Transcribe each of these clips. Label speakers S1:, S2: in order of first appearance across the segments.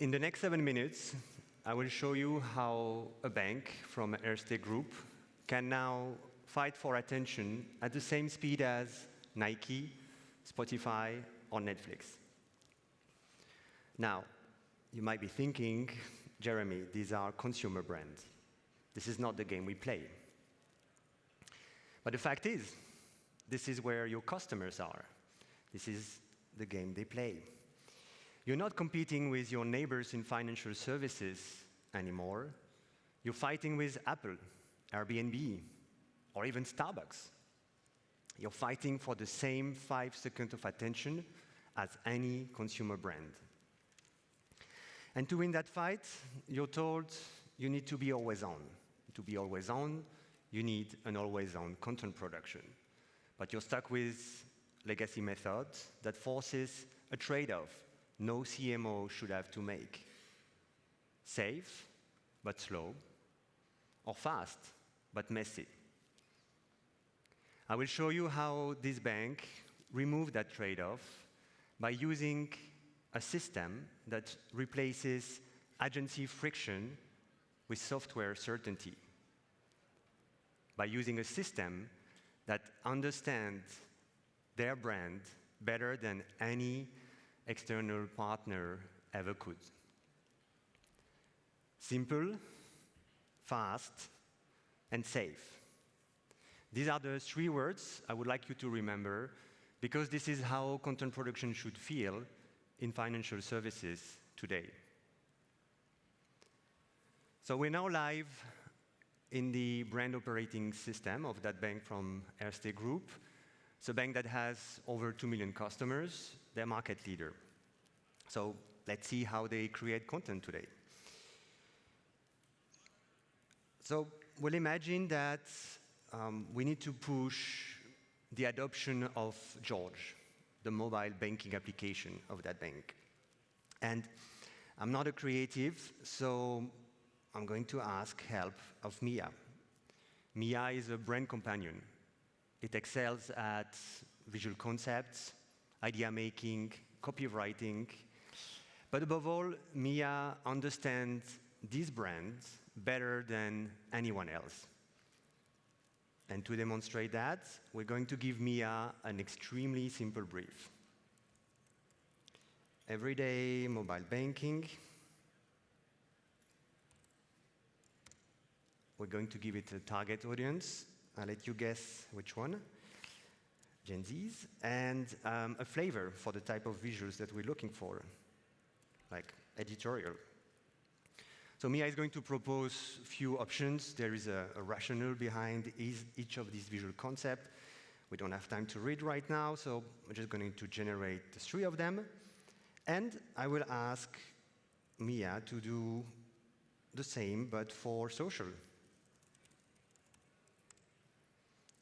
S1: In the next 7 minutes, I will show you how a bank from Erste Group can now fight for attention at the same speed as Nike, Spotify, or Netflix. Now, you might be thinking, Jeremy, these are consumer brands. This is not the game we play. But the fact is, this is where your customers are. This is the game they play. You're not competing with your neighbors in financial services anymore. You're fighting with Apple, Airbnb, or even Starbucks. You're fighting for the same 5 seconds of attention as any consumer brand. And to win that fight, you're told you need to be always on. To be always on, you need an always-on content production. But you're stuck with legacy methods that forces a trade-off no CMO should have to make. Safe, but slow, or fast, but messy. I will show you how this bank removed that trade-off by using a system that replaces agency friction with software certainty. By using a system that understands their brand better than any external partner ever could. Simple, fast, and safe. These are the 3 words I would like you to remember, because this is how content production should feel in financial services today. So we're now live in the brand operating system of that bank from Erste Group. It's a bank that has over 2 million customers. They're market leader. So let's see how they create content today. So we'll imagine that we need to push the adoption of George, the mobile banking application of that bank. And I'm not a creative, so I'm going to ask help of mAI. mAI is a brand companion. It excels at visual concepts, idea making, copywriting. But above all, mAI understands these brands better than anyone else. And to demonstrate that, we're going to give mAI an extremely simple brief. Everyday mobile banking. We're going to give it a target audience. I'll let you guess which one. Gen Zs. And a flavor for the type of visuals that we're looking for, like editorial. So mAI is going to propose a few options. There is a rationale behind each of these visual concepts. We don't have time to read right now, so I'm just going to generate 3 of them. And I will ask mAI to do the same, but for social.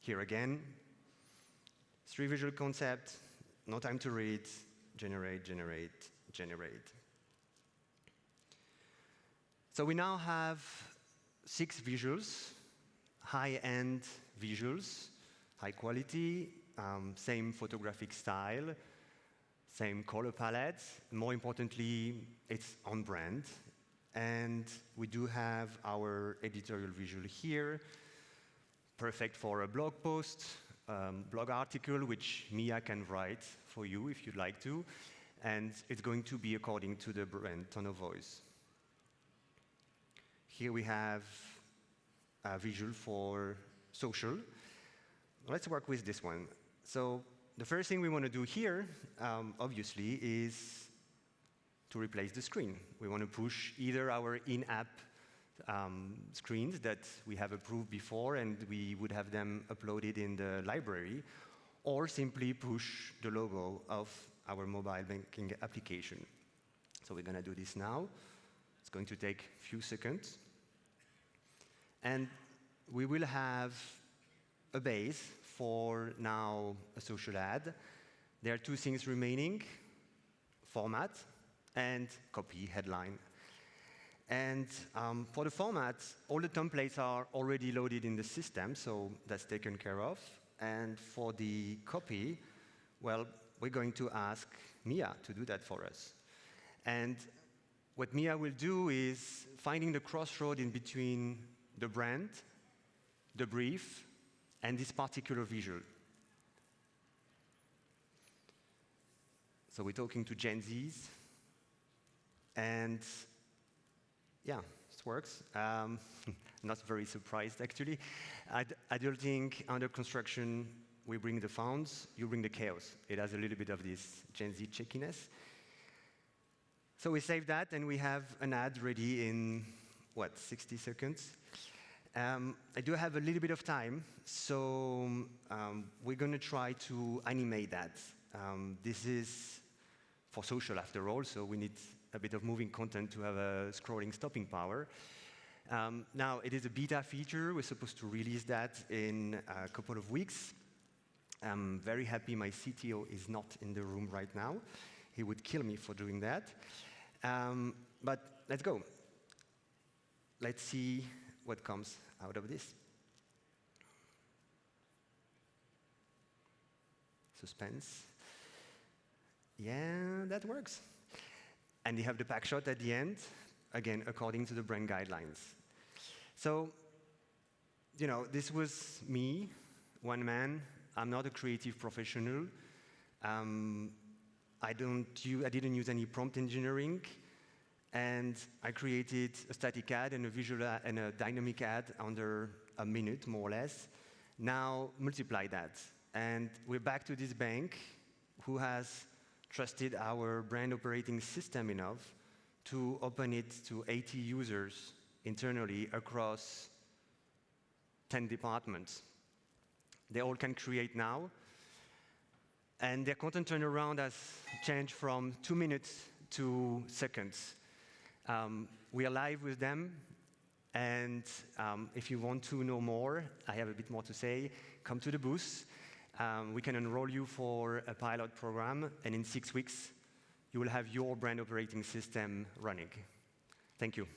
S1: Here again, 3 visual concepts, no time to read, generate, generate, generate. So we now have 6 visuals, high-end visuals, high quality, same photographic style, same color palette. More importantly, it's on brand. And we do have our editorial visual here, perfect for a blog post, blog article, which mAI can write for you if you'd like to. And it's going to be according to the brand tone of voice. Here we have a visual for social. Let's work with this one. So the first thing we want to do here, obviously, is to replace the screen. We want to push either our in-app screens that we have approved before, and we would have them uploaded in the library, or simply push the logo of our mobile banking application. So we're going to do this now. It's going to take a few seconds. And we will have a base for now a social ad. There are 2 things remaining, format and copy headline. And for the format, all the templates are already loaded in the system, so that's taken care of. And for the copy, well, we're going to ask mAI to do that for us. And what mAI will do is finding the crossroad in between the brand, the brief, and this particular visual. So we're talking to Gen Zs, and yeah, it works. Not very surprised, actually. Adulting, under construction, we bring the founds, you bring the chaos. It has a little bit of this Gen Z checkiness. So we save that, and we have an ad ready in, 60 seconds? I do have a little bit of time, so we're going to try to animate that. This is for social, after all, so we need a bit of moving content to have a scrolling stopping power. Now, it is a beta feature. We're supposed to release that in a couple of weeks. I'm very happy my CTO is not in the room right now. He would kill me for doing that. But let's go. Let's see what comes out of this. Suspense. Yeah, that works. And you have the pack shot at the end, again, according to the brand guidelines. So, this was me, one man. I'm not a creative professional. I didn't use any prompt engineering, and I created a static ad and a visual and a dynamic ad under a minute, more or less. Now multiply that, and we're back to this bank who has trusted our brand operating system enough to open it to 80 users internally across 10 departments. They all can create now. And their content turnaround has changed from 2 minutes to seconds. We are live with them. And if you want to know more, I have a bit more to say, come to the booth. We can enroll you for a pilot program. And in 6 weeks, you will have your brand operating system running. Thank you.